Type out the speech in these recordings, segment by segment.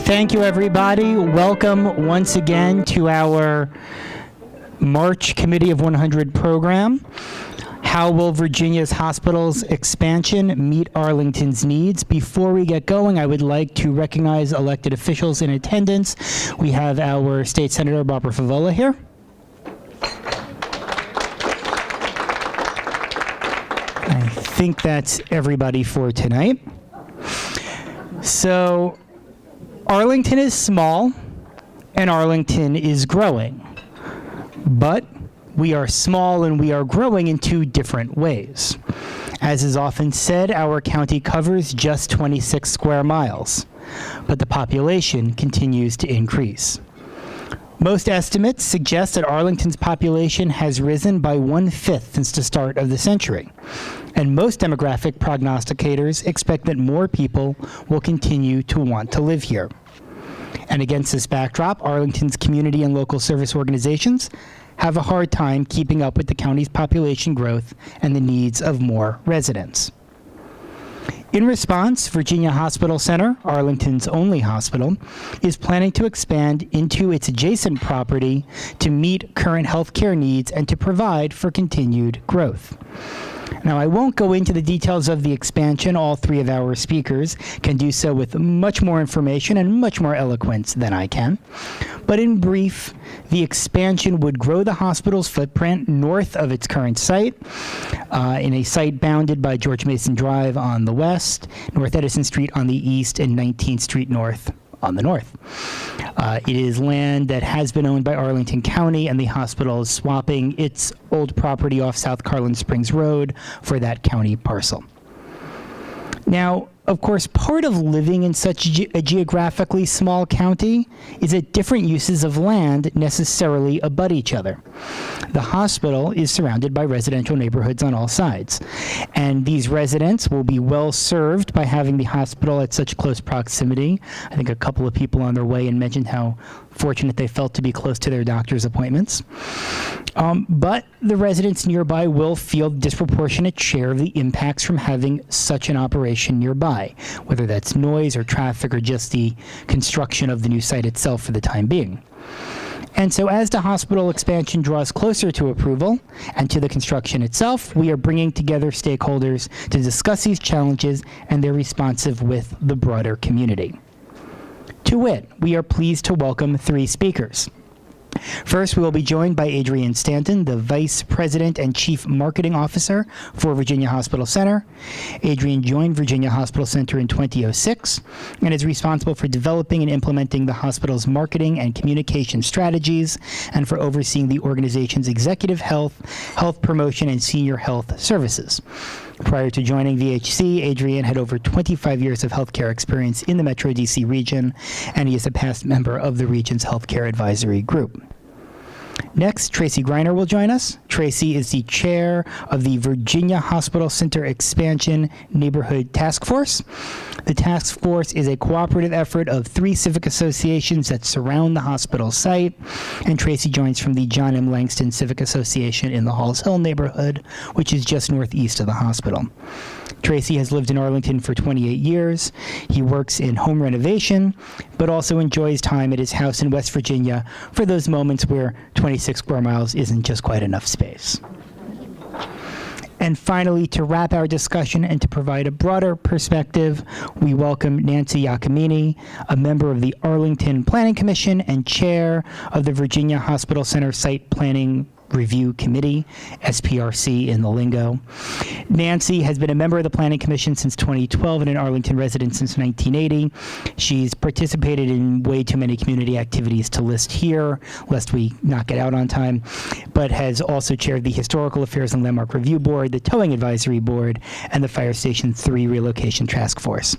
Thank you, everybody. Welcome once again to our March Committee of 100 program. How will Virginia's hospitals expansion meet Arlington's needs? Before we get going, I would like to recognize elected officials in attendance. We have our State Senator Barbara Favola here. I think that's everybody for tonight. So, Arlington is small, and Arlington is growing. But we are small and we are growing in two different ways. As is often said, our county covers just 26 square miles, but the population continues to increase. Most estimates suggest that Arlington's population has risen by 1/5 since the start of the century, and most demographic prognosticators expect that more people will continue to want to live here. And against this backdrop, Arlington's community and local service organizations have a hard time keeping up with the county's population growth and the needs of more residents. In response, Virginia Hospital Center, Arlington's only hospital, is planning to expand into its adjacent property to meet current healthcare needs and to provide for continued growth. Now, I won't go into the details of the expansion. All three of our speakers can do so with much more information and much more eloquence than I can. But in brief, the expansion would grow the hospital's footprint north of its current site, in a site bounded by George Mason Drive on the west, North Edison Street on the east, and 19th Street North on the north. It is land that has been owned by Arlington County, and the hospital is swapping its old property off South Carlin Springs Road for that county parcel. Now, of course, part of living in such a geographically small county is that different uses of land necessarily abut each other. The hospital is surrounded by residential neighborhoods on all sides, and these residents will be well served by having the hospital at such close proximity. I think a couple of people on their way and mentioned how fortunate they felt to be close to their doctor's appointments. But the residents nearby will feel the disproportionate share of the impacts from having such an operation nearby, whether that's noise or traffic or just the construction of the new site itself for the time being. And so as the hospital expansion draws closer to approval and to the construction itself, we are bringing together stakeholders to discuss these challenges and their responsive with the broader community. To wit, we are pleased to welcome three speakers. First, we will be joined by Adrienne Stanton, the Vice President and Chief Marketing Officer for Virginia Hospital Center. Adrienne joined Virginia Hospital Center in 2006 and is responsible for developing and implementing the hospital's marketing and communication strategies and for overseeing the organization's executive health, health promotion, and senior health services. Prior to joining VHC, Adrian had over 25 years of healthcare experience in the Metro DC region, and he is a past member of the region's healthcare advisory group. Next, Tracy Greiner will join us. Tracy is the chair of the Virginia Hospital Center Expansion Neighborhood Task Force. The task force is a cooperative effort of 3 civic associations that surround the hospital site, and Tracy joins from the John M. Langston Civic Association in the Halls Hill neighborhood, which is just northeast of the hospital. Tracy has lived in Arlington for 28 years. He works in home renovation, but also enjoys time at his house in West Virginia for those moments where 26 square miles isn't just quite enough space. And finally, to wrap our discussion and to provide a broader perspective, we welcome Nancy Iacomini, a member of the Arlington Planning Commission and chair of the Virginia Hospital Center Site Planning Review Committee, SPRC in the lingo. Nancy has been a member of the Planning Commission since 2012 and an Arlington resident since 1980. She's participated in way too many community activities to list here, lest we knock it out on time, but has also chaired the Historical Affairs and Landmark Review Board, the Towing Advisory Board, and the Fire Station 3 Relocation Task Force.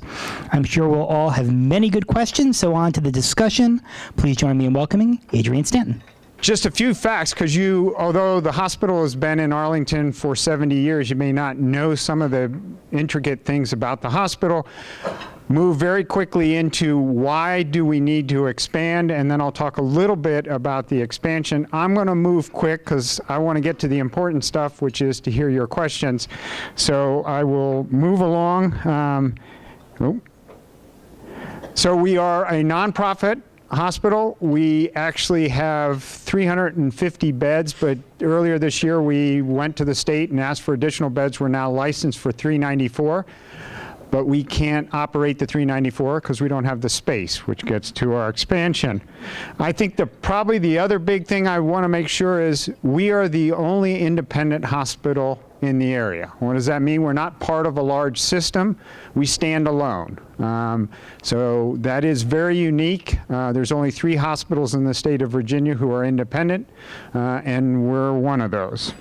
I'm sure we'll all have many good questions, so on to the discussion. Please join me in welcoming Adrienne Stanton. Just a few facts, because although the hospital has been in Arlington for 70 years, you may not know some of the intricate things about the hospital. Move very quickly into why do we need to expand, and then I'll talk a little bit about the expansion. I'm going to move quick because I want to get to the important stuff, which is to hear your questions. So I will move along. So we are a nonprofit hospital. We actually have 350 beds, but earlier this year we went to the state and asked for additional beds. We're now licensed for 394, but we can't operate the 394 because we don't have the space, which gets to our expansion. I think probably the other big thing I want to make sure is we are the only independent hospital in the area. What does that mean? We're not part of a large system. We stand alone. So that is very unique. There's only 3 hospitals in the state of Virginia who are independent, and we're one of those.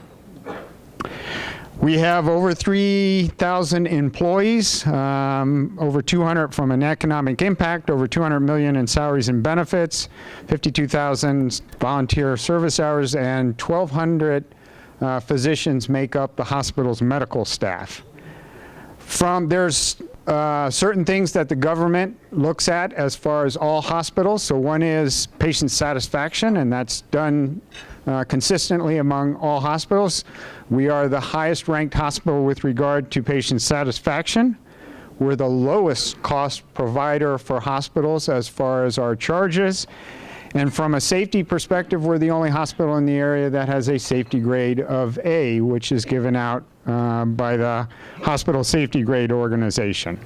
We have over 3,000 employees, over 200 from an economic impact, over 200 million in salaries and benefits, 52,000 volunteer service hours, and 1,200 physicians make up the hospital's medical staff. There's certain things that the government looks at as far as all hospitals. So one is patient satisfaction, and that's done consistently among all hospitals. We are the highest ranked hospital with regard to patient satisfaction. We're the lowest cost provider for hospitals as far as our charges. And from a safety perspective, we're the only hospital in the area that has a safety grade of A, which is given out by the Hospital Safety Grade Organization.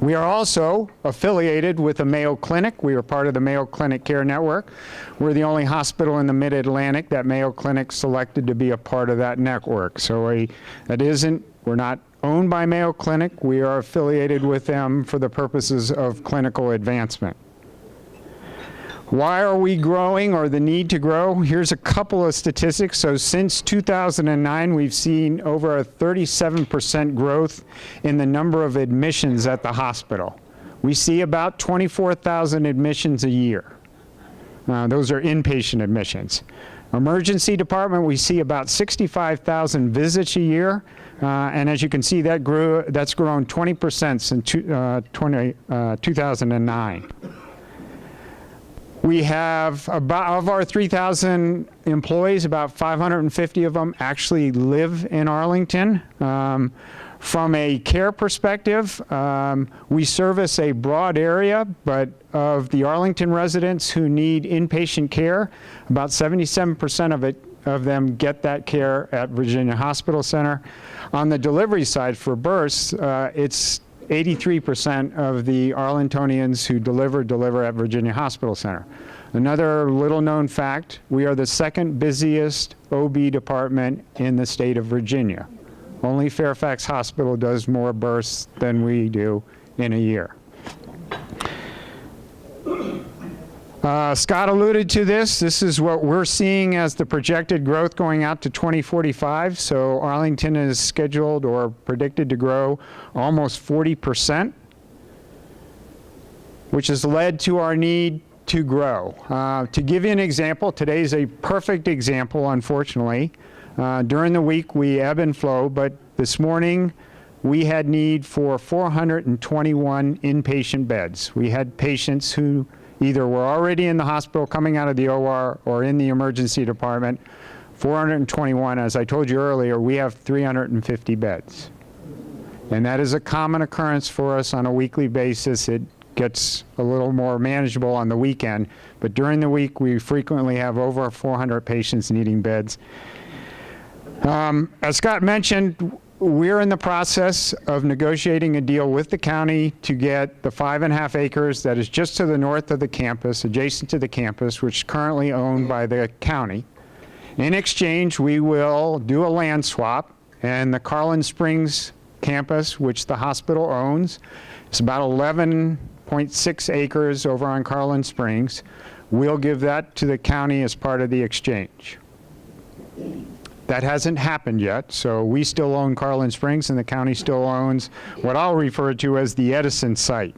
We are also affiliated with the Mayo Clinic. We are part of the Mayo Clinic Care Network. We're the only hospital in the Mid-Atlantic that Mayo Clinic selected to be a part of that network. So we're not owned by Mayo Clinic. We are affiliated with them for the purposes of clinical advancement. Why are we growing, or the need to grow? Here's a couple of statistics. So since 2009, we've seen over a 37% growth in the number of admissions at the hospital. We see about 24,000 admissions a year. Those are inpatient admissions. Emergency department, we see about 65,000 visits a year. And as you can see, that's grown 20% since 2009. We have of our 3,000 employees, about 550 of them actually live in Arlington. From a care perspective, we service a broad area, but of the Arlington residents who need inpatient care, about 77% of them get that care at Virginia Hospital Center. On the delivery side for births, it's 83% of the Arlingtonians who deliver at Virginia Hospital Center. Another little known fact, we are the second busiest OB department in the state of Virginia. Only Fairfax Hospital does more births than we do in a year. Scott alluded to this. This is what we're seeing as the projected growth going out to 2045. So Arlington is scheduled or predicted to grow almost 40%, which has led to our need to grow. To give you an example, today's a perfect example, unfortunately. During the week, we ebb and flow, but this morning, we had need for 421 inpatient beds. We had patients who either were already in the hospital coming out of the OR or in the emergency department. 421, as I told you earlier, we have 350 beds. And that is a common occurrence for us on a weekly basis. It gets a little more manageable on the weekend, but during the week we frequently have over 400 patients needing beds. As Scott mentioned, we're in the process of negotiating a deal with the county to get the 5.5 acres that is just to the north of the campus, adjacent to the campus, which is currently owned by the county. In exchange, we will do a land swap, and the Carlin Springs campus, which the hospital owns, it's about 11.6 acres over on Carlin Springs. We'll give that to the county as part of the exchange. That hasn't happened yet, so we still own Carlin Springs and the county still owns what I'll refer to as the Edison site.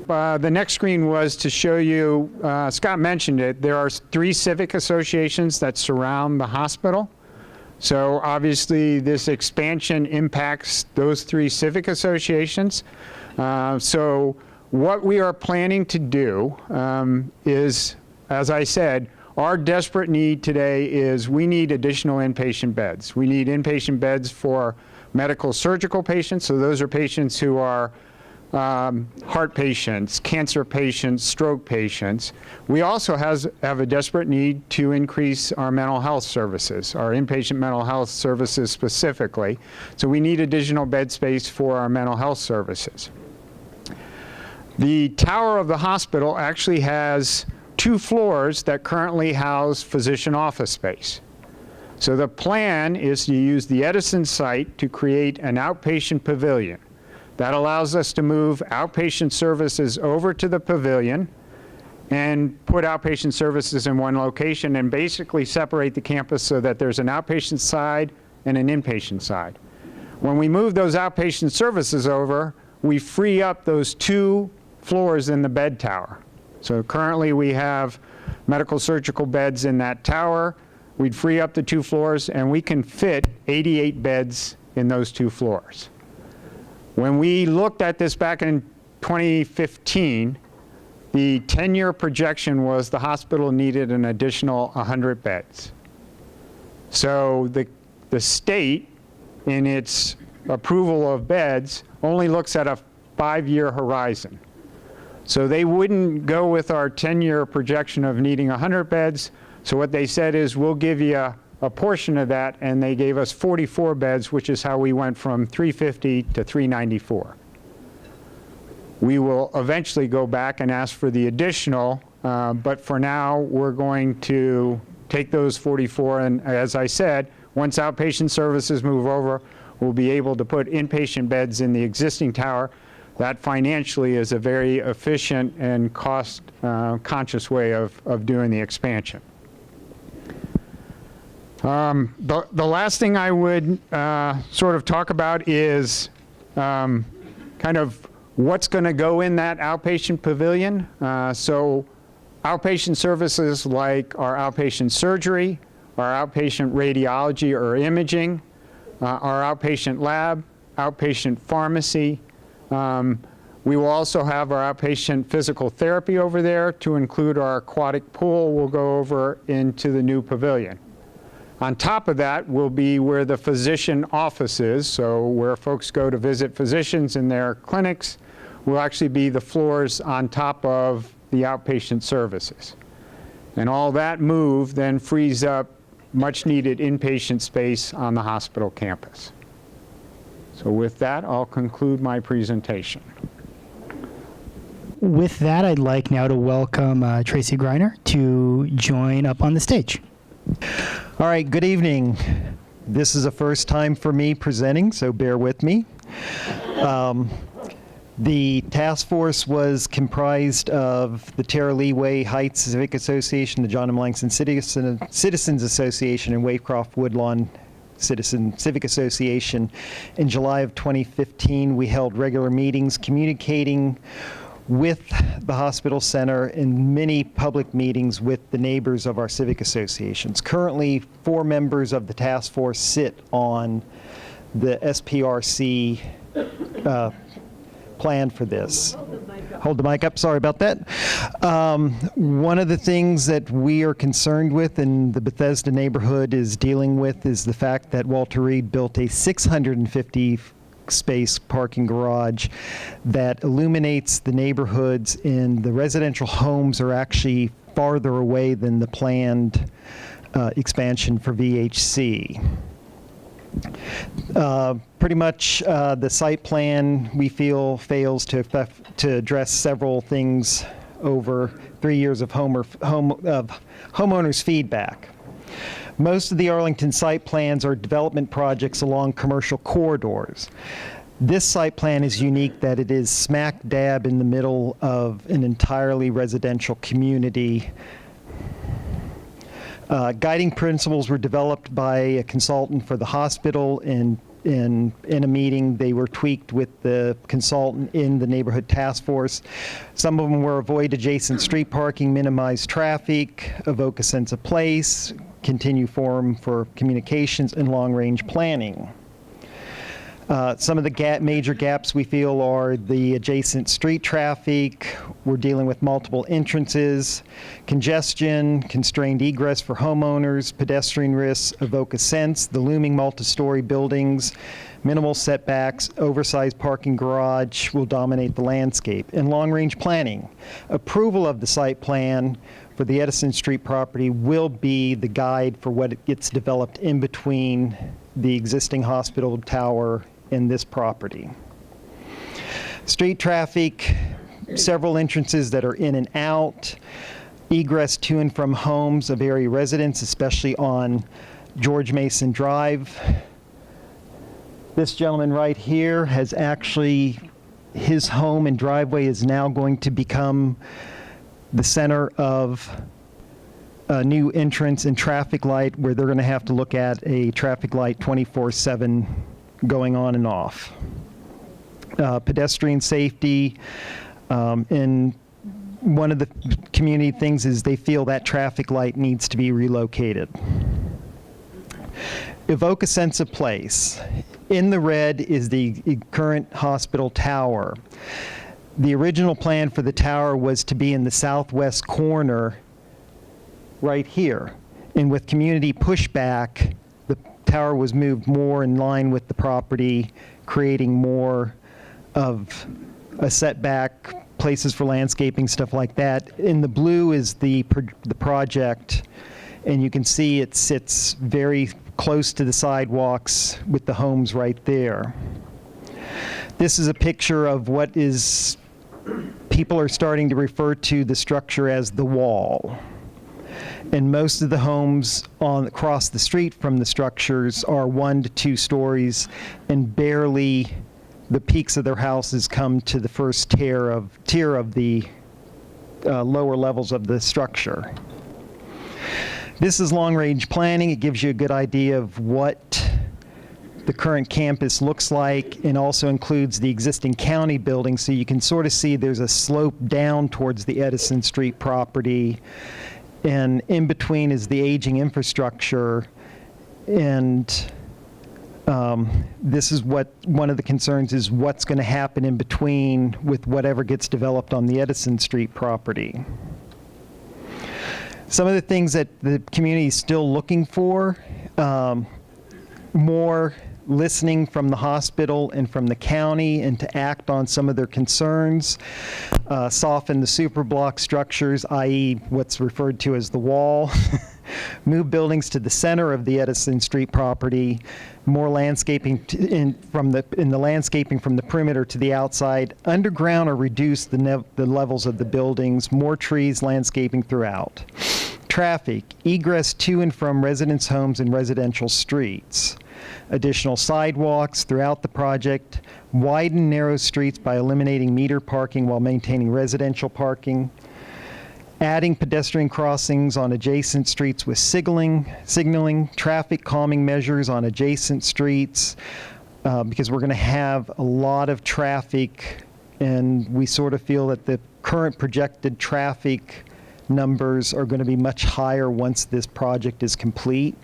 The next screen was to show you, Scott mentioned it, there are 3 civic associations that surround the hospital. So obviously this expansion impacts those 3 civic associations. So what we are planning to do is, as I said, our desperate need today is we need additional inpatient beds. We need inpatient beds for medical surgical patients. So those are patients who are heart patients, cancer patients, stroke patients. We also have a desperate need to increase our mental health services, our inpatient mental health services specifically. So we need additional bed space for our mental health services. The tower of the hospital actually has 2 floors that currently house physician office space. So the plan is to use the Edison site to create an outpatient pavilion. That allows us to move outpatient services over to the pavilion and put outpatient services in one location and basically separate the campus so that there's an outpatient side and an inpatient side. When we move those outpatient services over, we free up those 2 floors in the bed tower. So currently we have medical surgical beds in that tower. We'd free up the 2 floors and we can fit 88 beds in those 2 floors. When we looked at this back in 2015, the 10-year projection was the hospital needed an additional 100 beds. So the state, in its approval of beds, only looks at a 5-year horizon. So they wouldn't go with our 10-year projection of needing 100 beds. So what they said is, we'll give you a portion of that, and they gave us 44 beds, which is how we went from 350 to 394. We will eventually go back and ask for the additional, but for now, we're going to take those 44, and as I said, once outpatient services move over, we'll be able to put inpatient beds in the existing tower. That financially is a very efficient and cost-conscious way of doing the expansion. The last thing I would sort of talk about is kind of what's going to go in that outpatient pavilion. So outpatient services like our outpatient surgery, our outpatient radiology or imaging, our outpatient lab, outpatient pharmacy. We will also have our outpatient physical therapy over there to include our aquatic pool. We'll go over into the new pavilion. On top of that will be where the physician office is, so where folks go to visit physicians in their clinics will actually be the floors on top of the outpatient services. And all that move then frees up much needed inpatient space on the hospital campus. So with that, I'll conclude my presentation. With that, I'd like now to welcome Tracy Greiner to join up on the stage. All right, good evening. This is a first time for me presenting, so bear with me. The task force was comprised of the Tara Lee Way Heights Civic Association, the John M. Langston Citizens Association, and Wavecroft Woodlawn Citizen Civic Association. In July of 2015, we held regular meetings communicating with the hospital center and many public meetings with the neighbors of our civic associations. Currently, 4 members of the task force sit on the SPRC plan for this. Hold the mic up, sorry about that. One of the things that we are concerned with and the Bethesda neighborhood is dealing with is the fact that Walter Reed built a 650 space parking garage that illuminates the neighborhoods, and the residential homes are actually farther away than the planned expansion for VHC. Pretty much the site plan, we feel, fails to address several things over 3 years of homeowners' feedback. Most of the Arlington site plans are development projects along commercial corridors. This site plan is unique that it is smack dab in the middle of an entirely residential community. Guiding principles were developed by a consultant for the hospital, and in a meeting they were tweaked with the consultant in the neighborhood task force. Some of them were avoid adjacent street parking, minimize traffic, evoke a sense of place, continue forum for communications, and long-range planning. Some of the major gaps we feel are the adjacent street traffic. We're dealing with multiple entrances, congestion, constrained egress for homeowners, pedestrian risks, evoke a sense, the looming multi-story buildings, minimal setbacks, oversized parking garage will dominate the landscape. In long-range planning, approval of the site plan for the Edison Street property will be the guide for what gets developed in between the existing hospital tower and this property. Street traffic, several entrances that are in and out, egress to and from homes of area residents, especially on George Mason Drive. This gentleman right here has actually, his home and driveway is now going to become the center of a new entrance and traffic light where they're going to have to look at a traffic light 24/7 going on and off. Pedestrian safety, and one of the community things is they feel that traffic light needs to be relocated. Evoke a sense of place. In the red is the current hospital tower. The original plan for the tower was to be in the southwest corner right here. And with community pushback, the tower was moved more in line with the property, creating more of a setback, places for landscaping, stuff like that. In the blue is the project, and you can see it sits very close to the sidewalks with the homes right there. This is a picture of what is, people are starting to refer to the structure as the wall. And most of the homes across the street from the structures are 1 to 2 stories, and barely the peaks of their houses come to the first tier of the lower levels of the structure. This is long-range planning. It gives you a good idea of what the current campus looks like, and also includes the existing county building, so you can sort of see there's a slope down towards the Edison Street property, and in between is the aging infrastructure, and this is what one of the concerns is, what's going to happen in between with whatever gets developed on the Edison Street property. Some of the things that the community is still looking for, more listening from the hospital and from the county, and to act on some of their concerns, soften the superblock structures, i.e. what's referred to as the wall, move buildings to the center of the Edison Street property, more landscaping in the landscaping from the perimeter to the outside, underground or reduce the levels of the buildings, more trees, landscaping throughout. Traffic, egress to and from residents' homes and residential streets. Additional sidewalks throughout the project, widen narrow streets by eliminating meter parking while maintaining residential parking, adding pedestrian crossings on adjacent streets with signaling, traffic calming measures on adjacent streets, because we're going to have a lot of traffic, and we sort of feel that the current projected traffic numbers are going to be much higher once this project is complete.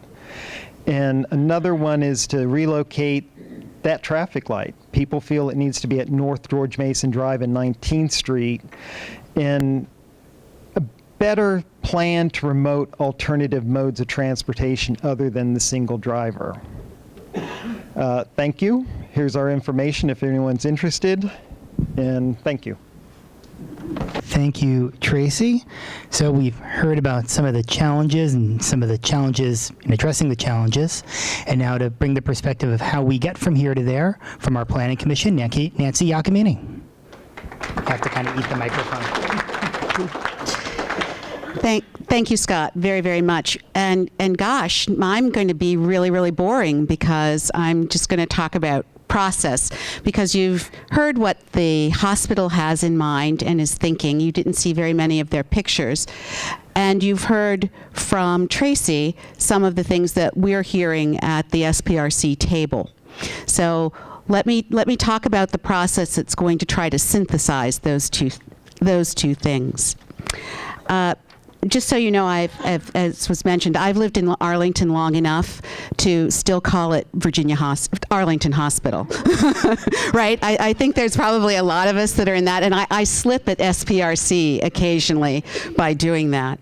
And another one is to relocate that traffic light. People feel it needs to be at North George Mason Drive and 19th Street, and a better plan to promote alternative modes of transportation other than the single driver. Thank you. Here's our information if anyone's interested, and thank you. Thank you, Tracy. So we've heard about some of the challenges and some of the challenges in addressing the challenges. And now to bring the perspective of how we get from here to there, from our Planning Commission, Nancy Iacomini. You have to kind of eat the microphone. Thank you, Scott, very, very much. And gosh, I'm going to be really, really boring because I'm just going to talk about process, because you've heard what the hospital has in mind and is thinking. You didn't see very many of their pictures. And you've heard from Tracy some of the things that we're hearing at the SPRC table. So let me talk about the process that's going to try to synthesize those two things. Just so you know, as was mentioned, I've lived in Arlington long enough to still call it Arlington Hospital, right? I think there's probably a lot of us that are in that, and I slip at SPRC occasionally by doing that.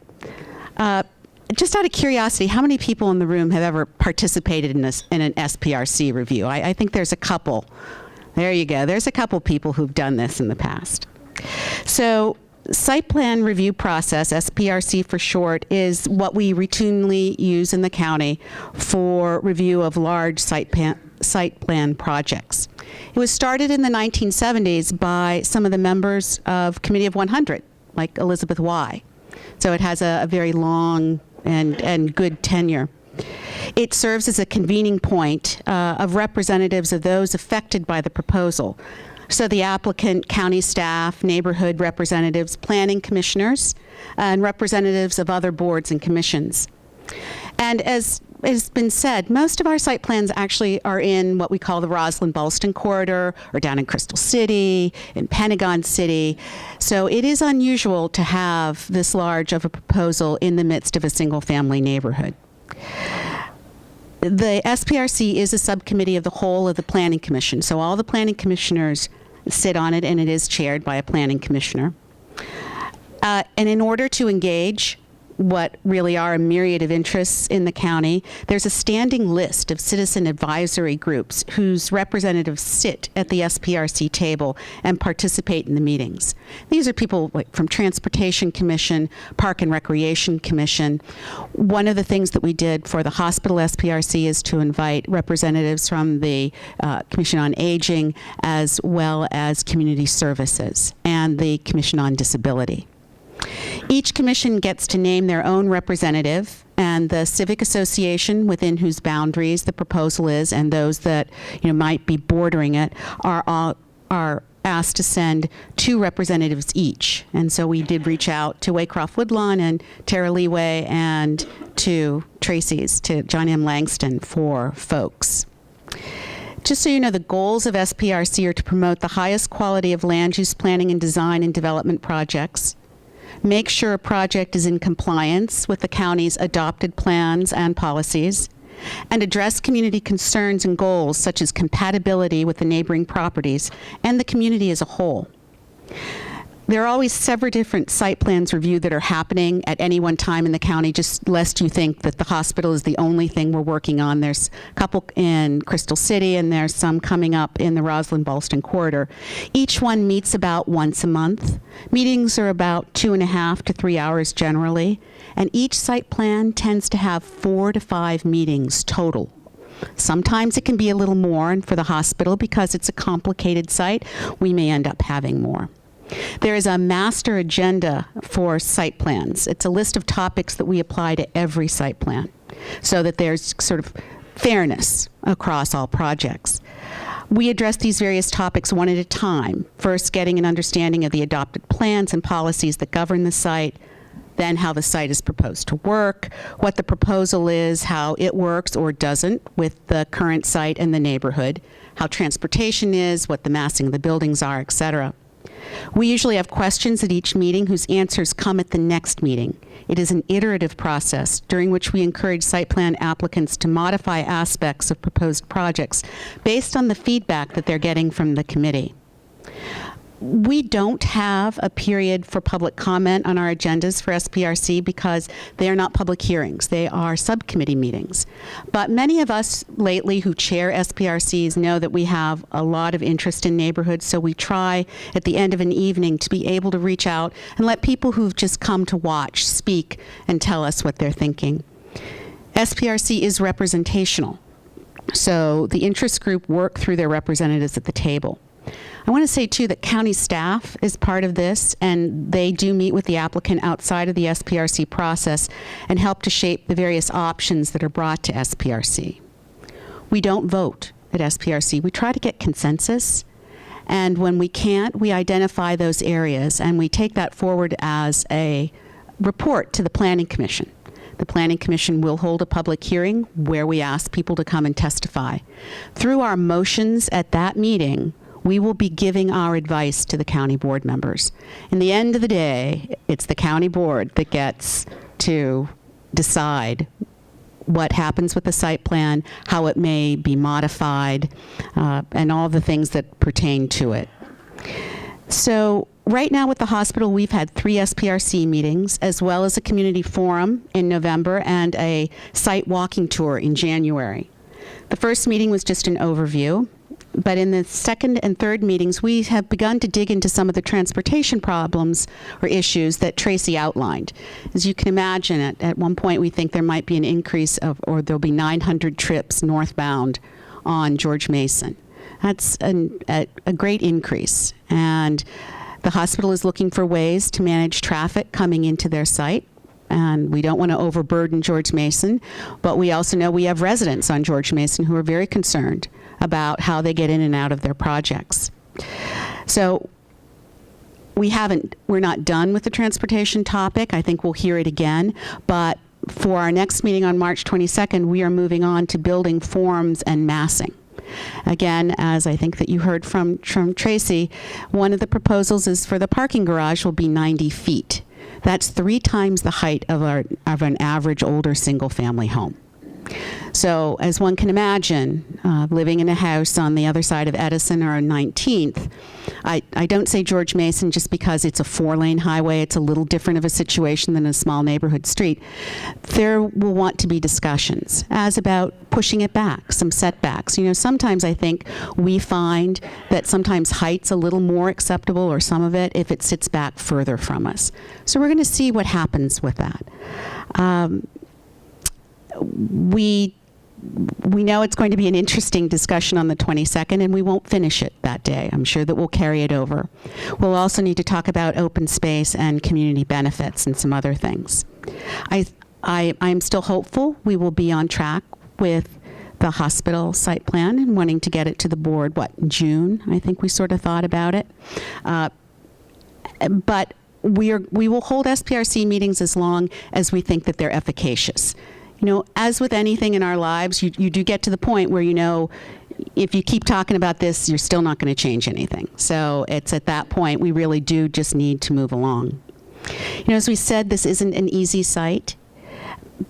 just out of curiosity, how many people in the room have ever participated in an SPRC review? I think there's a couple. There you go. There's a couple people who've done this in the past. So site plan review process, SPRC for short, is what we routinely use in the county for review of large site plan projects. It was started in the 1970s by some of the members of Committee of 100, like Elizabeth Y. So it has a very long and good tenure. It serves as a convening point of representatives of those affected by the proposal. So the applicant, county staff, neighborhood representatives, planning commissioners, and representatives of other boards and commissions. And as has been said, most of our site plans actually are in what we call the Roslyn-Ballston corridor, or down in Crystal City, in Pentagon City. So it is unusual to have this large of a proposal in the midst of a single-family neighborhood. The SPRC is a subcommittee of the whole of the Planning Commission. So all the planning commissioners sit on it, and it is chaired by a planning commissioner. And in order to engage what really are a myriad of interests in the county, there's a standing list of citizen advisory groups whose representatives sit at the SPRC table and participate in the meetings. These are people like from Transportation Commission, Park and Recreation Commission. One of the things that we did for the hospital SPRC is to invite representatives from the Commission on Aging, as well as Community Services and the Commission on Disability. Each commission gets to name their own representative, and the civic association within whose boundaries the proposal is, and those that might be bordering it, are asked to send 2 representatives each. And so we did reach out to Waycroft Woodlawn and Tara Leeway, and to Tracy's, to John M. Langston for folks. Just so you know, the goals of SPRC are to promote the highest quality of land use planning and design and development projects, make sure a project is in compliance with the county's adopted plans and policies, and address community concerns and goals such as compatibility with the neighboring properties and the community as a whole. There are always several different site plans reviewed that are happening at any one time in the county, just lest you think that the hospital is the only thing we're working on. There's a couple in Crystal City, and there's some coming up in the Roslyn-Ballston corridor. Each one meets about once a month. Meetings are about 2.5 to 3 hours generally, and each site plan tends to have 4 to 5 meetings total. Sometimes it can be a little more, and for the hospital, because it's a complicated site, we may end up having more. There is a master agenda for site plans. It's a list of topics that we apply to every site plan so that there's sort of fairness across all projects. We address these various topics one at a time, first getting an understanding of the adopted plans and policies that govern the site, then how the site is proposed to work, what the proposal is, how it works or doesn't with the current site and the neighborhood, how transportation is, what the massing of the buildings are, etc. We usually have questions at each meeting whose answers come at the next meeting. It is an iterative process during which we encourage site plan applicants to modify aspects of proposed projects based on the feedback that they're getting from the committee. We don't have a period for public comment on our agendas for SPRC because they are not public hearings. They are subcommittee meetings. But many of us lately who chair SPRCs know that we have a lot of interest in neighborhoods, so we try at the end of an evening to be able to reach out and let people who've just come to watch speak and tell us what they're thinking. SPRC is representational, so the interest group work through their representatives at the table. I want to say, too, that county staff is part of this, and they do meet with the applicant outside of the SPRC process and help to shape the various options that are brought to SPRC. We don't vote at SPRC. We try to get consensus, and when we can't, we identify those areas, and we take that forward as a report to the Planning Commission. The Planning Commission will hold a public hearing where we ask people to come and testify. Through our motions at that meeting, we will be giving our advice to the county board members. In the end of the day, it's the county board that gets to decide what happens with the site plan, how it may be modified, and all the things that pertain to it. So right now with the hospital, we've had 3 SPRC meetings, as well as a community forum in November and a site walking tour in January. The first meeting was just an overview, but in the second and third meetings, we have begun to dig into some of the transportation problems or issues that Tracy outlined. As you can imagine, at one point we think there might be an increase of, or there'll be 900 trips northbound on George Mason. That's a great increase. And the hospital is looking for ways to manage traffic coming into their site. And we don't want to overburden George Mason, but we also know we have residents on George Mason who are very concerned about how they get in and out of their projects. So we're not done with the transportation topic. I think we'll hear it again, but for our next meeting on March 22nd, we are moving on to building forms and massing. Again, as I think that you heard from Tracy, one of the proposals is for the parking garage will be 90 feet. That's 3 times the height of an average older single-family home. So as one can imagine, living in a house on the other side of Edison or 19th, I don't say George Mason just because it's a 4-lane highway. It's a little different of a situation than a small neighborhood street. There will want to be discussions as about pushing it back, some setbacks. You know, sometimes I think we find that sometimes height's a little more acceptable, or some of it, if it sits back further from us. So we're going to see what happens with that. We know it's going to be an interesting discussion on the 22nd, and we won't finish it that day. I'm sure that we'll carry it over. We'll also need to talk about open space and community benefits and some other things. I'm still hopeful we will be on track with the hospital site plan and wanting to get it to the board, June? I think we sort of thought about it. But we will hold SPRC meetings as long as we think that they're efficacious. You know, as with anything in our lives, you do get to the point where, you know, if you keep talking about this, you're still not going to change anything. So it's at that point we really do just need to move along. You know, as we said, this isn't an easy site.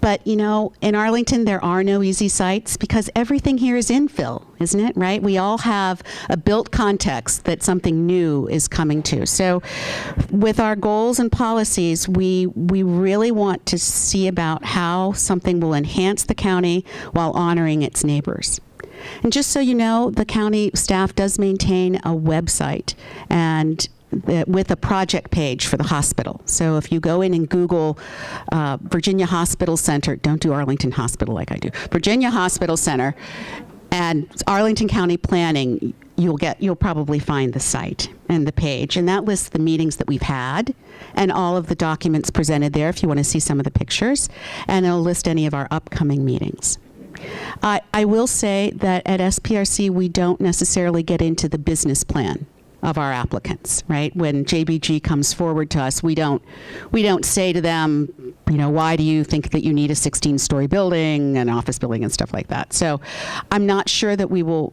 But, you know, in Arlington, there are no easy sites because everything here is infill, isn't it, right? We all have a built context that something new is coming to. So with our goals and policies, we really want to see about how something will enhance the county while honoring its neighbors. And just so you know, the county staff does maintain a website and with a project page for the hospital. So if you go in and Google Virginia Hospital Center, don't do Arlington Hospital like I do, Virginia Hospital Center and Arlington County Planning, you'll probably find the site and the page. And that lists the meetings that we've had and all of the documents presented there if you want to see some of the pictures. And it'll list any of our upcoming meetings. I will say that at SPRC, we don't necessarily get into the business plan of our applicants, right? When JBG comes forward to us, we don't say to them, you know, why do you think that you need a 16-story building, an office building, and stuff like that. So I'm not sure that we will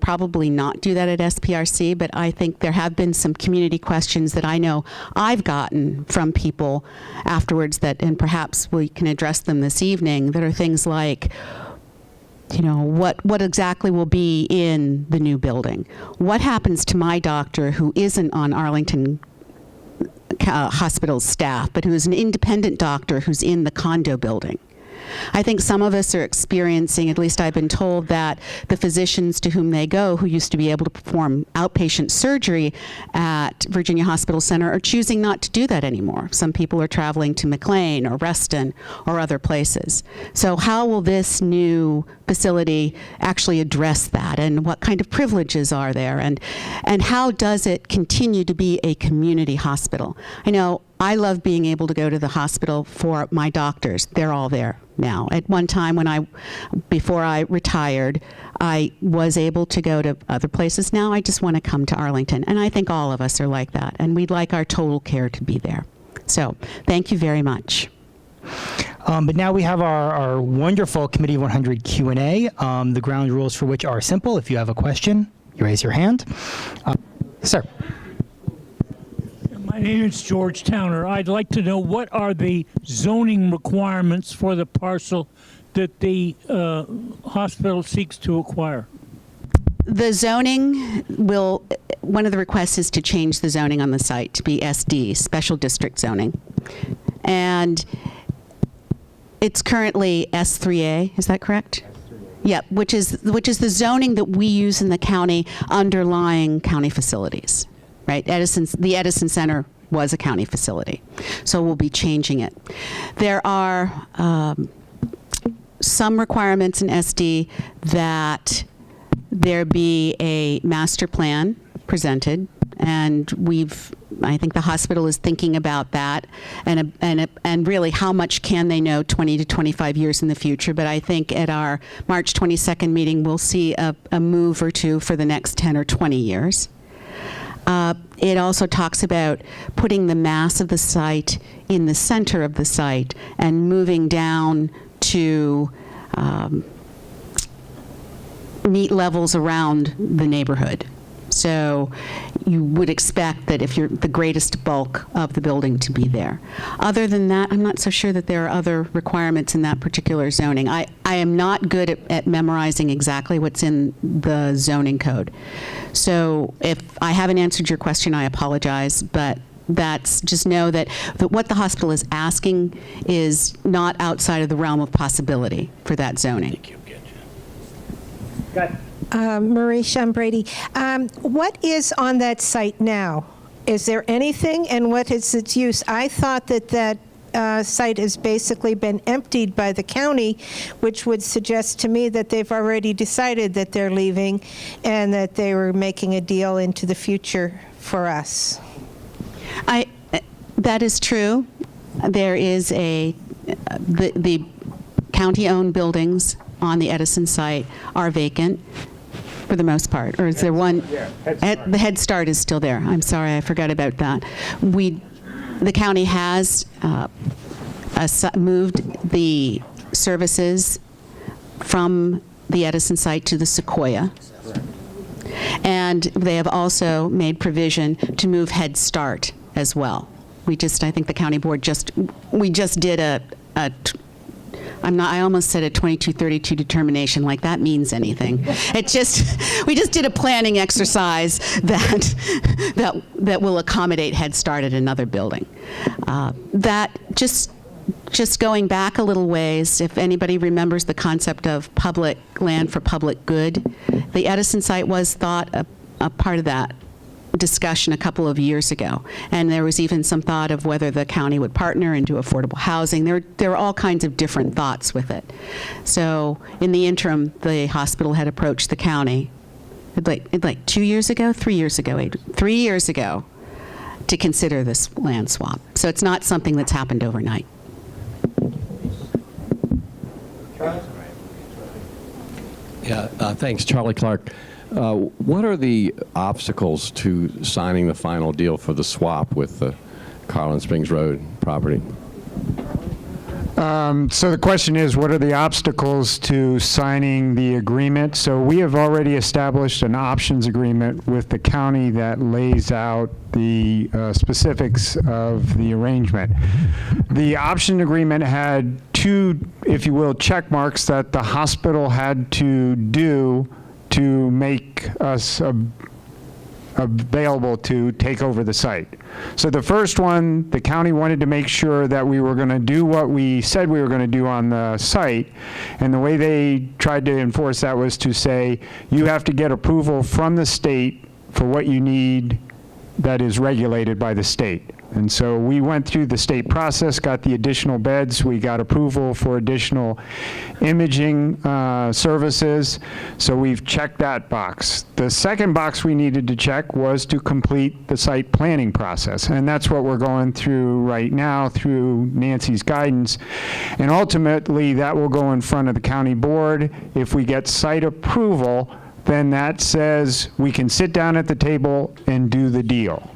probably not do that at SPRC, but I think there have been some community questions that I know I've gotten from people afterwards that, and perhaps we can address them this evening, that are things like, you know, what exactly will be in the new building? What happens to my doctor who isn't on Arlington Hospital's staff, but who is an independent doctor who's in the condo building? I think some of us are experiencing, at least I've been told, that the physicians to whom they go, who used to be able to perform outpatient surgery at Virginia Hospital Center, are choosing not to do that anymore. Some people are traveling to McLean or Reston or other places. So how will this new facility actually address that, and what kind of privileges are there, and how does it continue to be a community hospital? I know I love being able to go to the hospital for my doctors. They're all there now. At one time before I retired, I was able to go to other places. Now I just want to come to Arlington. And I think all of us are like that. And we'd like our total care to be there. So thank you very much. But now we have our wonderful Committee 100 Q&A, the ground rules for which are simple. If you have a question, you raise your hand. Sir. My name is George Towner. I'd like to know, what are the zoning requirements for the parcel that the hospital seeks to acquire? The zoning will, one of the requests is to change the zoning on the site to be SD, Special District Zoning. And it's currently S3A, is that correct? Yeah, which is the zoning that we use in the county underlying county facilities, right? The Edison Center was a county facility, so we'll be changing it. There are some requirements in SD that there be a master plan presented, and I think the hospital is thinking about that, and really how much can they know 20 to 25 years in the future. But I think at our March 22nd meeting, we'll see a move or two for the next 10 or 20 years. It also talks about putting the mass of the site in the center of the site and moving down to meet levels around the neighborhood. So you would expect that if you're the greatest bulk of the building to be there. Other than that, I'm not so sure that there are other requirements in that particular zoning. I am not good at memorizing exactly what's in the zoning code. So if I haven't answered your question, I apologize, but just know that what the hospital is asking is not outside of the realm of possibility for that zoning. Marie Brady. What is on that site now? Is there anything, and what is its use? I thought that site has basically been emptied by the county, which would suggest to me that they've already decided that they're leaving and that they were making a deal into the future for us. That is true. There is the county-owned buildings on the Edison site are vacant for the most part. Or is there one? Yeah, The Head Start is still there. I'm sorry, I forgot about that. The county has moved the services from the Edison site to the Sequoia. And they have also made provision to move Head Start as well. I think the county board we just did I almost said a 2232 determination, like that means anything. We just did a planning exercise that will accommodate Head Start at another building. Just going back a little ways, if anybody remembers the concept of public land for public good, the Edison site was thought a part of that discussion a couple of years ago. And there was even some thought of whether the county would partner and do affordable housing. There were all kinds of different thoughts with it. So in the interim, the hospital had approached the county, like 2 years ago, 3 years ago, Adrian, 3 years ago, to consider this land swap. So it's not something that's happened overnight. Yeah, thanks, Charlie Clark. What are the obstacles to signing the final deal for the swap with the Carlin Springs Road property? So the question is, what are the obstacles to signing the agreement? So we have already established an options agreement with the county that lays out the specifics of the arrangement. The option agreement had two, if you will, check marks that the hospital had to do to make us available to take over the site. So the first one, the county wanted to make sure that we were going to do what we said we were going to do on the site, and the way they tried to enforce that was to say, you have to get approval from the state for what you need that is regulated by the state. And so we went through the state process, got the additional beds, we got approval for additional imaging services, so we've checked that box. The second box we needed to check was to complete the site planning process, and that's what we're going through right now through Nancy's guidance, and ultimately that will go in front of the county board. If we get site approval, then that says we can sit down at the table and do the deal.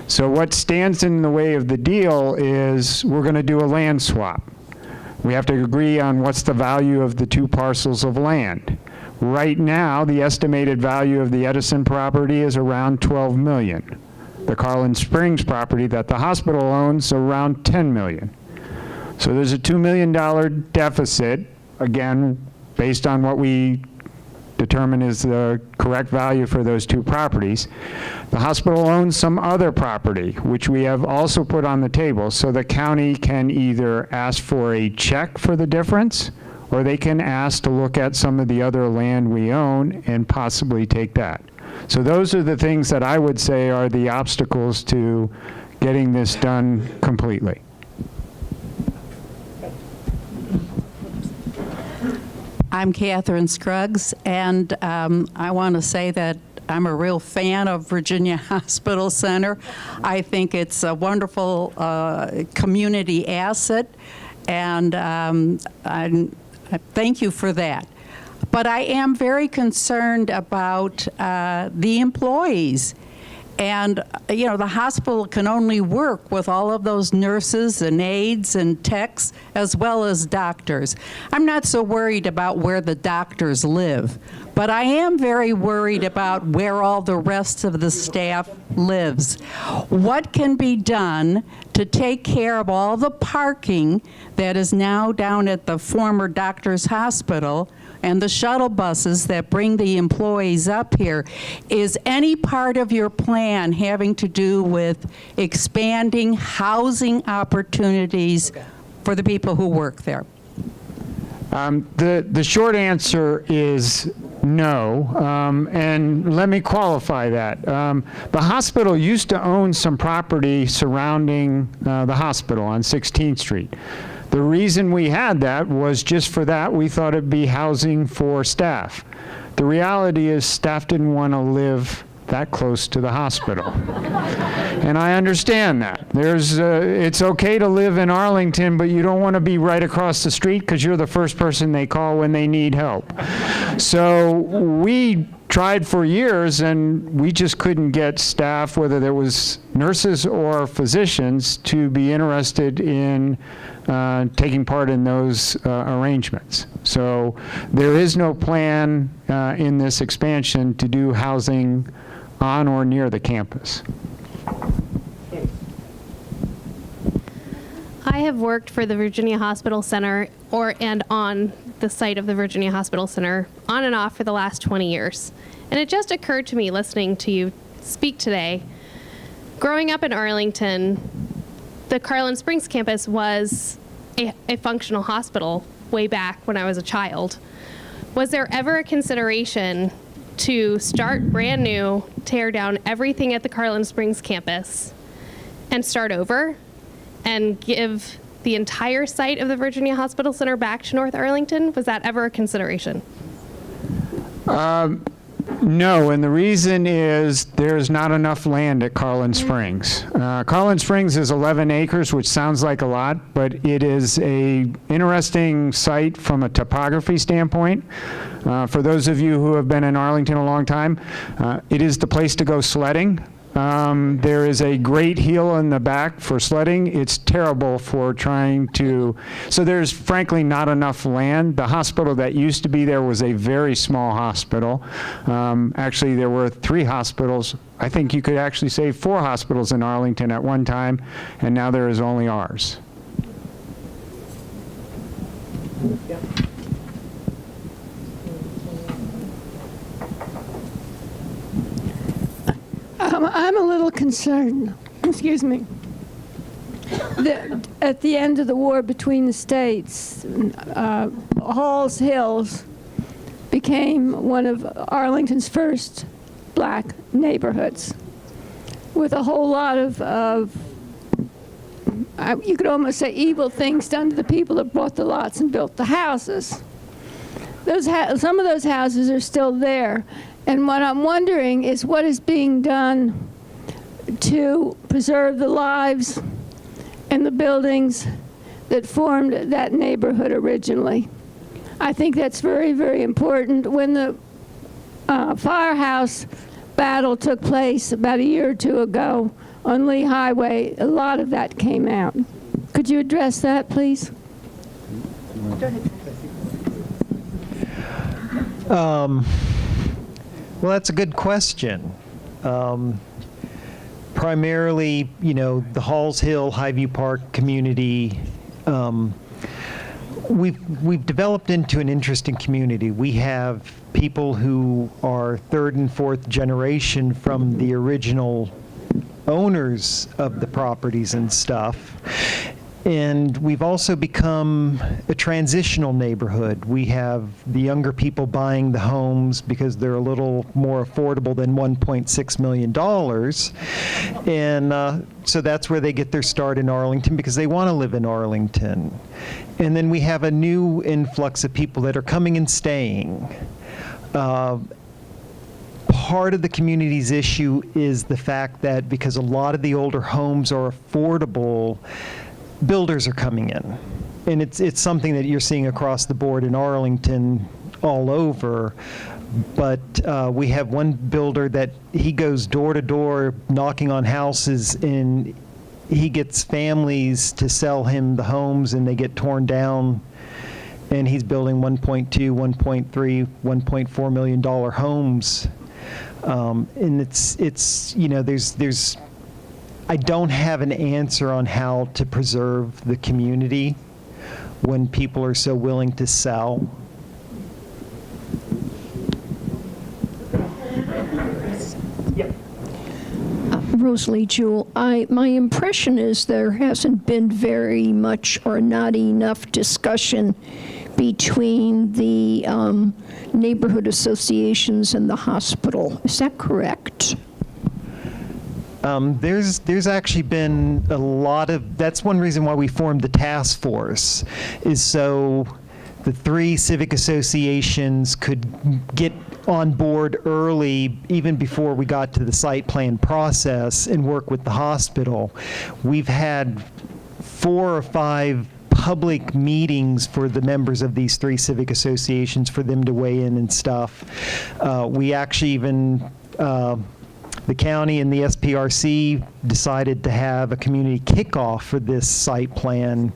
So what stands in the way of the deal is we're going to do a land swap. We have to agree on what's the value of the two parcels of land. Right now, the estimated value of the Edison property is around $12 million. The Carlin Springs property that the hospital owns is around $10 million. So there's a $2 million deficit, again, based on what we determined is the correct value for those two properties. The hospital owns some other property, which we have also put on the table, so the county can either ask for a check for the difference, or they can ask to look at some of the other land we own and possibly take that. So those are the things that I would say are the obstacles to getting this done completely. I'm Catherine Scruggs, and I want to say that I'm a real fan of Virginia Hospital Center. I think it's a wonderful community asset, and I thank you for that. But I am very concerned about the employees. And, you know, the hospital can only work with all of those nurses and aides and techs, as well as doctors. I'm not so worried about where the doctors live, but I am very worried about where all the rest of the staff lives. What can be done to take care of all the parking that is now down at the former doctor's hospital and the shuttle buses that bring the employees up here? Is any part of your plan having to do with expanding housing opportunities for the people who work there? The short answer is no, and let me qualify that. The hospital used to own some property surrounding the hospital on 16th Street. The reason we had that was just for that. We thought it'd be housing for staff. The reality is staff didn't want to live that close to the hospital. And I understand that. It's okay to live in Arlington, but you don't want to be right across the street because you're the first person they call when they need help. So we tried for years, and we just couldn't get staff, whether there was nurses or physicians, to be interested in taking part in those arrangements. So there is no plan in this expansion to do housing on or near the campus. I have worked for the Virginia Hospital Center and on the site of the Virginia Hospital Center on and off for the last 20 years. And it just occurred to me listening to you speak today, growing up in Arlington, the Carlin Springs campus was a functional hospital way back when I was a child. Was there ever a consideration to start brand new, tear down everything at the Carlin Springs campus, and start over, and give the entire site of the Virginia Hospital Center back to North Arlington? Was that ever a consideration? No, and the reason is there's not enough land at Carlin Springs. Carlin Springs is 11 acres, which sounds like a lot, but it is a interesting site from a topography standpoint. For those of you who have been in Arlington a long time, it is the place to go sledding. There is a great hill in the back for sledding. It's terrible for trying to, so there's frankly not enough land. The hospital that used to be there was a very small hospital. Actually, there were 3 hospitals. I think you could actually say 4 hospitals in Arlington at one time, and now there is only ours. Yep. I'm a little concerned, excuse me, that at the end of the war between the states, Halls Hills became one of Arlington's first black neighborhoods with a whole lot of you could almost say evil things done to the people that bought the lots and built the houses. Some of those houses are still there. And what I'm wondering is what is being done to preserve the lives and the buildings that formed that neighborhood originally. I think that's very, very important. When the firehouse battle took place about a year or 2 ago on Lee Highway, a lot of that came out. Could you address that, please? Go ahead. Well, that's a good question. Primarily, you know, the Halls Hill, Highview Park community we've developed into an interesting community. We have people who are third and fourth generation from the original owners of the properties and stuff. And we've also become a transitional neighborhood. We have the younger people buying the homes because they're a little more affordable than $1.6 million. And so that's where they get their start in Arlington, because they want to live in Arlington. And then we have a new influx of people that are coming and staying. Part of the community's issue is the fact that because a lot of the older homes are affordable, builders are coming in. And it's something that you're seeing across the board in Arlington all over. But we have one builder that he goes door to door knocking on houses, and he gets families to sell him the homes, and they get torn down. And he's building $1.2, $1.3, $1.4 million homes. And it's you know, there's I don't have an answer on how to preserve the community when people are so willing to sell. Rosalie Jewell, my impression is there hasn't been very much or not enough discussion between the neighborhood associations and the hospital. Is that correct? There's actually been a lot of, that's one reason why we formed the task force, is so the 3 civic associations could get on board early, even before we got to the site plan process, and work with the hospital. We've had 4 or 5 public meetings for the members of these 3 civic associations for them to weigh in and stuff. We actually even, the county and the SPRC decided to have a community kickoff for this site plan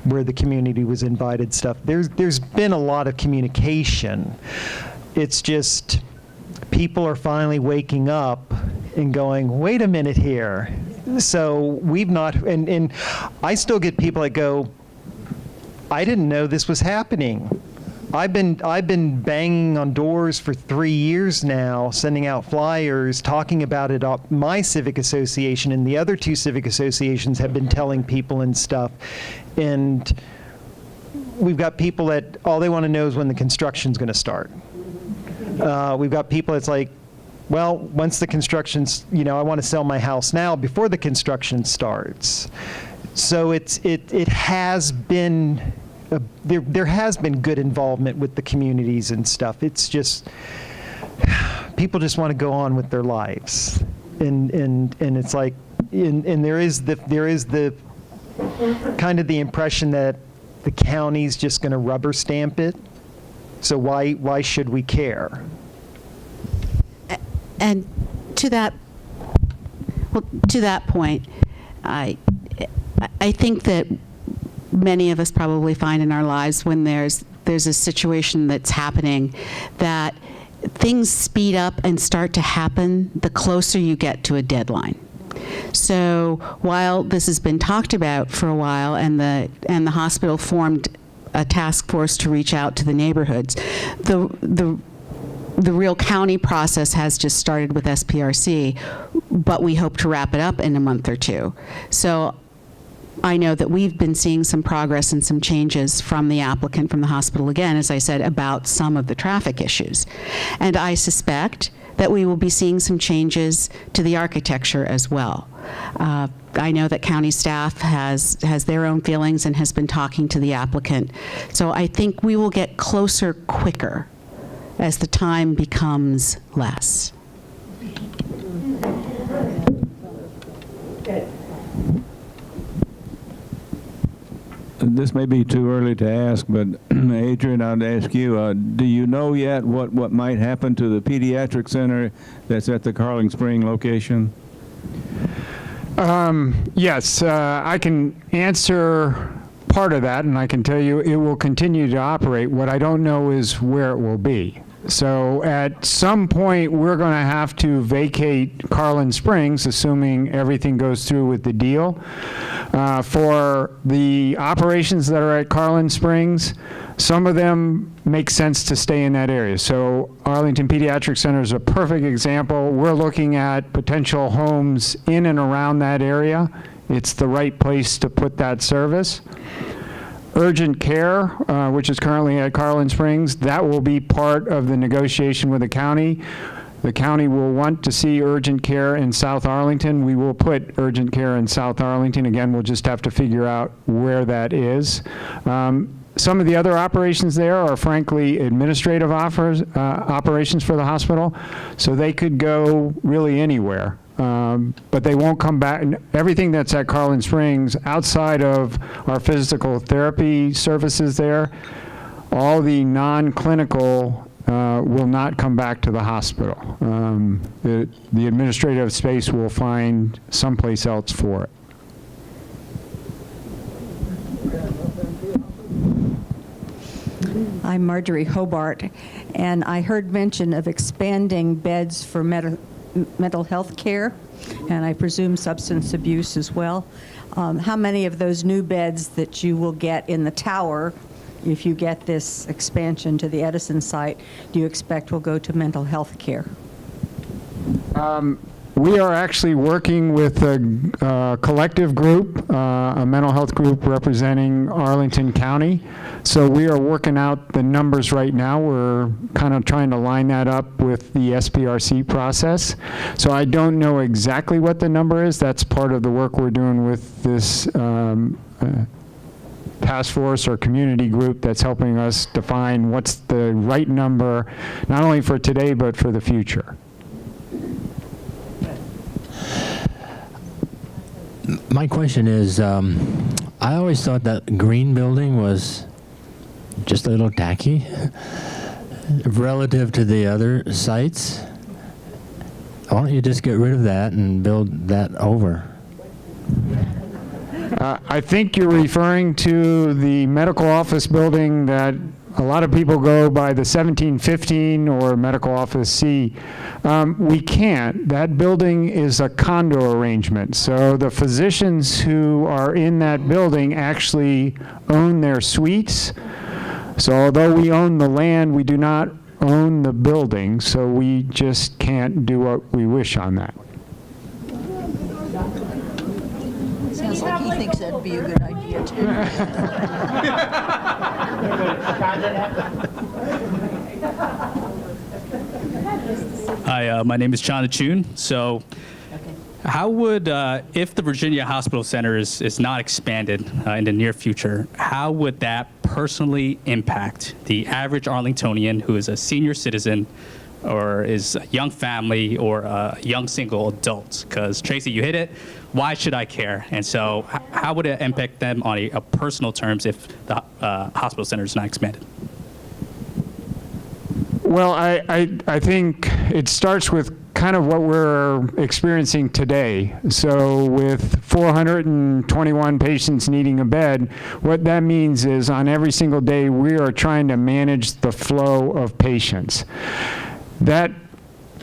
where the community was invited stuff. There's been a lot of communication. It's just people are finally waking up and going, wait a minute here. So we've not, and I still get people that go, I didn't know this was happening. I've been banging on doors for 3 years now, sending out flyers, talking about it at my civic association, and the other 2 civic associations have been telling people and stuff. And we've got people that all they want to know is when the construction's going to start. We've got people that's like, well, once the construction's, you know, I want to sell my house now before the construction starts. So it has been, there has been good involvement with the communities and stuff. It's just, people just want to go on with their lives. And it's like, and there is the kind of the impression that the county's just going to rubber stamp it. So why should we care? And to that point, I think that many of us probably find in our lives when there's a situation that's happening that things speed up and start to happen the closer you get to a deadline. So while this has been talked about for a while, and the hospital formed a task force to reach out to the neighborhoods, the real county process has just started with SPRC, but we hope to wrap it up in a month or 2. So I know that we've been seeing some progress and some changes from the applicant, from the hospital, again, as I said, about some of the traffic issues. And I suspect that we will be seeing some changes to the architecture as well. I know that county staff has their own feelings and has been talking to the applicant. So I think we will get closer quicker as the time becomes less. This may be too early to ask, but Adrian, I'd ask you, do you know yet what might happen to the pediatric center that's at the Carling Spring location? Yes, I can answer part of that, and I can tell you it will continue to operate. What I don't know is where it will be. So at some point, we're going to have to vacate Carlin Springs, assuming everything goes through with the deal. For the operations that are at Carlin Springs, some of them make sense to stay in that area. So Arlington Pediatric Center is a perfect example. We're looking at potential homes in and around that area. It's the right place to put that service. Urgent care, which is currently at Carlin Springs, that will be part of the negotiation with the county. The county will want to see urgent care in South Arlington. We will put urgent care in South Arlington. Again, we'll just have to figure out where that is. Some of the other operations there are frankly administrative operations for the hospital, so they could go really anywhere. But they won't come back. Everything that's at Carlin Springs, outside of our physical therapy services there, all the non-clinical will not come back to the hospital. The administrative space will find someplace else for it. I'm Marjorie Hobart, and I heard mention of expanding beds for mental health care, and I presume substance abuse as well. How many of those new beds that you will get in the tower, if you get this expansion to the Edison site, do you expect will go to mental health care? We are actually working with a collective group, a mental health group representing Arlington County. So we are working out the numbers right now. We're kind of trying to line that up with the SPRC process. So I don't know exactly what the number is. That's part of the work we're doing with this task force or community group that's helping us define what's the right number, not only for today, but for the future. My question is, I always thought that green building was just a little tacky relative to the other sites. Why don't you just get rid of that and build that over? I think you're referring to the medical office building that a lot of people go by the 1715 or medical office C. We can't. That building is a condo arrangement. So the physicians who are in that building actually own their suites. So although we own the land, we do not own the building. So we just can't do what we wish on that. Sounds like he thinks that'd be a good idea, too. Hi, my name is Chana Chun. So how would, if the Virginia Hospital Center is not expanded in the near future, how would that personally impact the average Arlingtonian who is a senior citizen or is a young family or a young single adult? Because Tracy, you hit it. Why should I care? And so how would it impact them on a personal terms if the hospital center is not expanded? Well, I think it starts with kind of what we're experiencing today. So with 421 patients needing a bed, what that means is on every single day we are trying to manage the flow of patients. That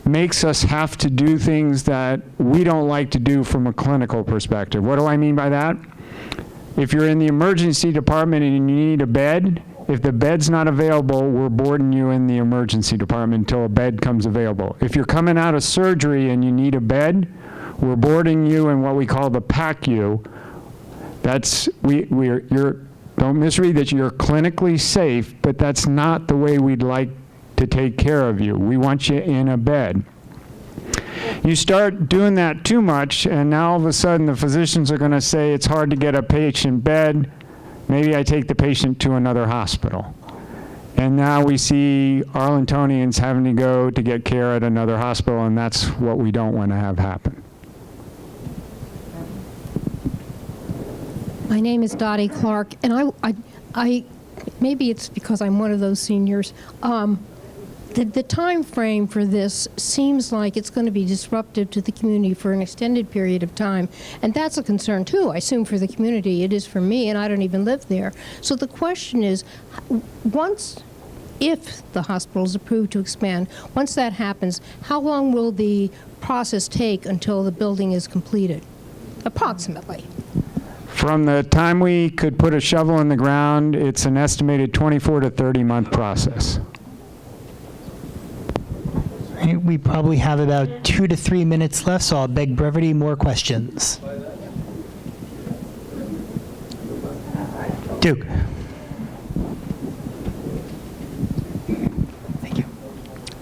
makes us have to do things that we don't like to do from a clinical perspective. What do I mean by that? If you're in the emergency department and you need a bed, if the bed's not available, we're boarding you in the emergency department until a bed comes available. If you're coming out of surgery and you need a bed, we're boarding you in what we call the PACU. That's, don't misread that, you're clinically safe, but that's not the way we'd like to take care of you. We want you in a bed. You start doing that too much, and now all of a sudden the physicians are going to say it's hard to get a patient bed. Maybe I take the patient to another hospital. And now we see Arlingtonians having to go to get care at another hospital, and that's what we don't want to have happen. My name is Dottie Clark, and I maybe it's because I'm one of those seniors. The time frame for this seems like it's going to be disruptive to the community for an extended period of time, and that's a concern too. I assume for the community, it is for me, and I don't even live there. So the question is, once if the hospital is approved to expand, once that happens, how long will the process take until the building is completed, approximately? From the time we could put a shovel in the ground, it's an estimated 24 to 30-month process. We probably have about 2 to 3 minutes left, so I'll beg brevity. More questions? Duke. Thank you.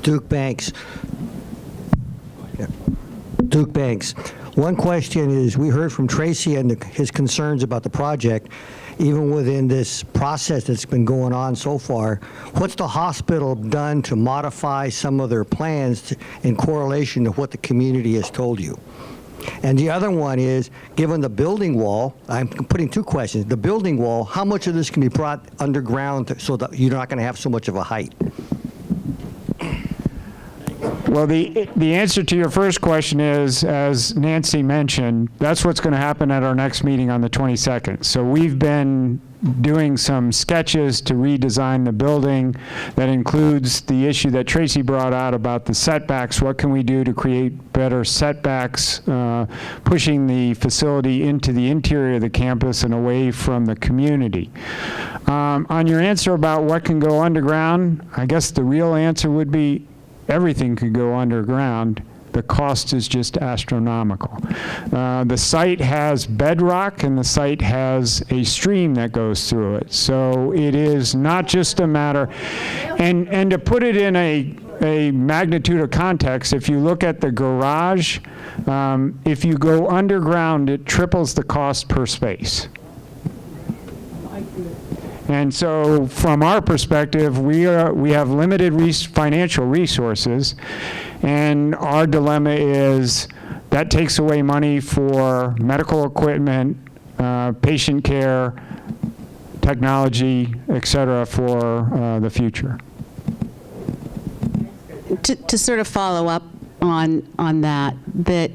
Duke Banks. Duke Banks. One question is, we heard from Tracy and his concerns about the project. Even within this process that's been going on so far, what's the hospital done to modify some of their plans in correlation to what the community has told you? And the other one is, given the building wall, I'm putting two questions. The building wall, how much of this can be brought underground so that you're not going to have so much of a height? Well, the answer to your first question is, as Nancy mentioned, that's what's going to happen at our next meeting on the 22nd. So we've been doing some sketches to redesign the building. That includes the issue that Tracy brought out about the setbacks. What can we do to create better setbacks, pushing the facility into the interior of the campus and away from the community. On your answer about what can go underground, I guess the real answer would be everything could go underground. The cost is just astronomical. The site has bedrock and the site has a stream that goes through it. So it is not just a matter, and to put it in a magnitude of context, if you look at the garage, if you go underground, it triples the cost per space. And so from our perspective, we have limited financial resources, and our dilemma is that takes away money for medical equipment, patient care, technology, et cetera, for the future. To sort of follow up on that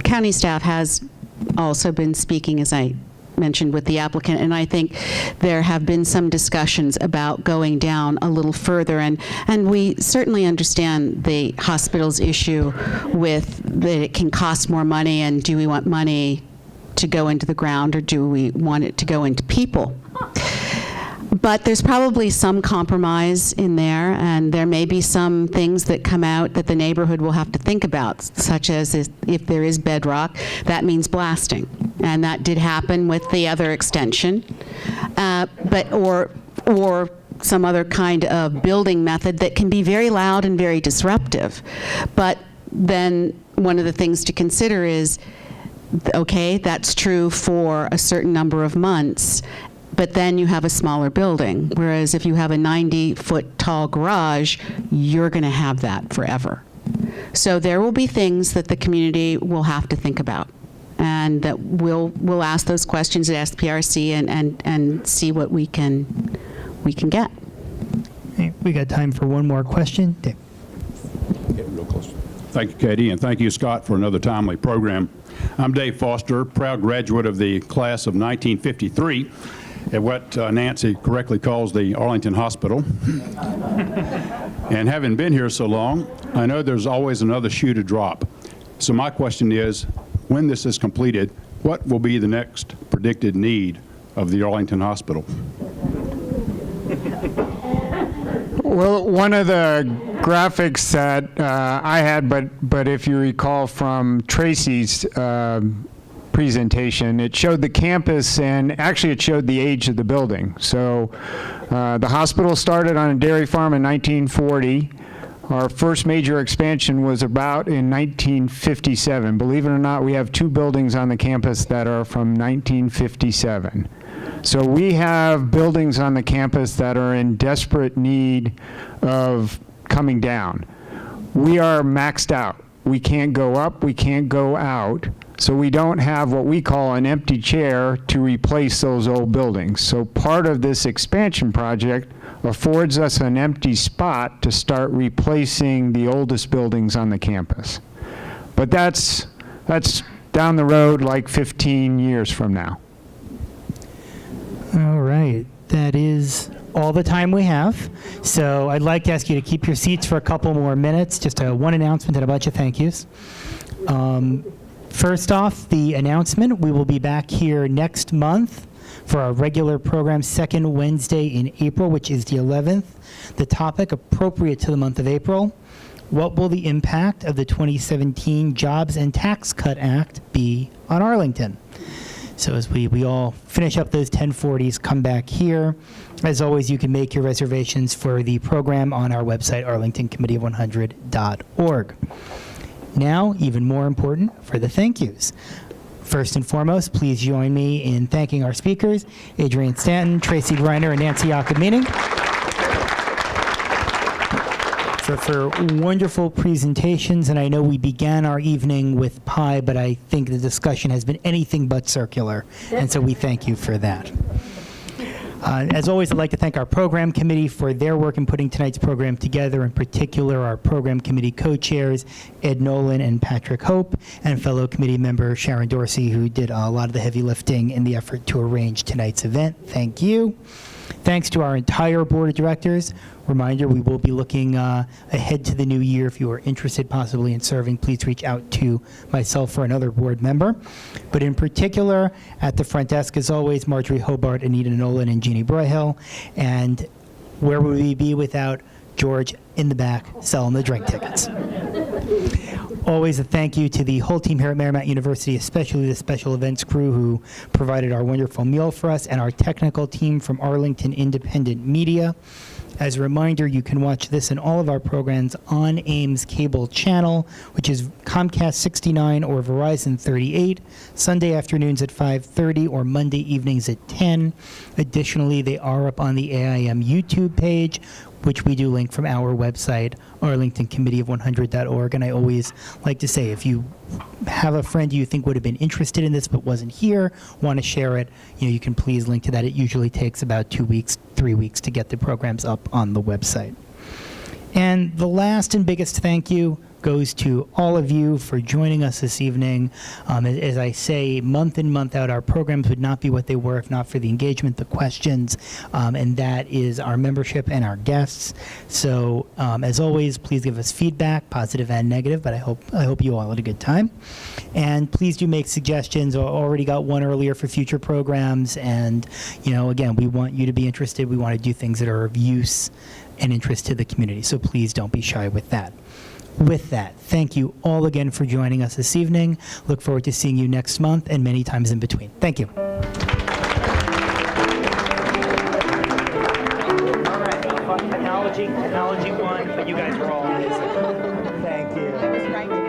county staff has also been speaking, as I mentioned, with the applicant, and I think there have been some discussions about going down a little further, and we certainly understand the hospital's issue with that it can cost more money, and do we want money to go into the ground, or do we want it to go into people? But there's probably some compromise in there, and there may be some things that come out that the neighborhood will have to think about, such as if there is bedrock, that means blasting. And that did happen with the other extension, or some other kind of building method that can be very loud and very disruptive. But then one of the things to consider is, okay, that's true for a certain number of months, but then you have a smaller building. Whereas if you have a 90-foot tall garage, you're going to have that forever. So there will be things that the community will have to think about, and that we'll ask those questions at SPRC and see what we can get. Okay, we got time for one more question. Dave. Get real close. Thank you, Katie, and thank you, Scott, for another timely program. I'm Dave Foster, proud graduate of the class of 1953 at what Nancy correctly calls the Arlington Hospital. And having been here so long, I know there's always another shoe to drop. So my question is, when this is completed, what will be the next predicted need of the Arlington Hospital? Well, one of the graphics that I had, but if you recall from Tracy's presentation, it showed the campus, and actually it showed the age of the building. So the hospital started on a dairy farm in 1940. Our first major expansion was about in 1957. Believe it or not, we have two buildings on the campus that are from 1957. So we have buildings on the campus that are in desperate need of coming down. We are maxed out. We can't go up, we can't go out. So we don't have what we call an empty chair to replace those old buildings. So part of this expansion project affords us an empty spot to start replacing the oldest buildings on the campus. But that's down the road, like 15 years from now. All right. that is all the time we have. So I'd like to ask you to keep your seats for a couple more minutes. Just one announcement and a bunch of thank yous. First off, the announcement, we will be back here next month for our regular program, second Wednesday in April, which is the 11th. The topic, appropriate to the month of April: what will the impact of the 2017 Jobs and Tax Cut Act be on Arlington? So as we all finish up those 1040s, come back here. As always, you can make your reservations for the program on our website, arlingtoncommittee100.org. Now, even more important, for the thank yous. First and foremost, please join me in thanking our speakers, Adrienne Stanton, Tracy Greiner, and Nancy Iacobmini, for wonderful presentations. And I know we began our evening with pie, but I think the discussion has been anything but circular, and so we thank you for that. As always, I'd like to thank our program committee for their work in putting tonight's program together, in particular our program committee co-chairs, Ed Nolan and Patrick Hope, and fellow committee member Sharon Dorsey, who did a lot of the heavy lifting in the effort to arrange tonight's event. Thank you. Thanks to our entire board of directors. Reminder, we will be looking ahead to the new year. If you are interested possibly in serving, please reach out to myself or another board member. But in particular, at the front desk, as always, Marjorie Hobart, Anita Nolan, and Jeannie Broyhill. And where would we be without George in the back selling the drink tickets? Always a thank you to the whole team here at Marymount University, especially the special events crew who provided our wonderful meal for us, and our technical team from Arlington Independent Media. As a reminder, you can watch this and all of our programs on AIM's cable channel, which is Comcast 69 or Verizon 38, Sunday afternoons at 5:30 or Monday evenings at 10. Additionally, they are up on the AIM YouTube page, which we do link from our website, arlingtoncommittee100.org. And I always like to say, if you have a friend you think would have been interested in this but wasn't here, want to share it, you can please link to that. It usually takes about 2 weeks, 3 weeks to get the programs up on the website. And the last and biggest thank you goes to all of you for joining us this evening. As I say, month in, month out, our programs would not be what they were if not for the engagement, the questions, and that is our membership and our guests. So as always, please give us feedback, positive and negative, but I hope you all had a good time. And please do make suggestions. I already got one earlier for future programs, and again, we want you to be interested. We want to do things that are of use and interest to the community, so please don't be shy with that. With that, thank you all again for joining us this evening. Look forward to seeing you next month and many times in between. Thank you. All right, technology one, but you guys are all amazing. Thank you.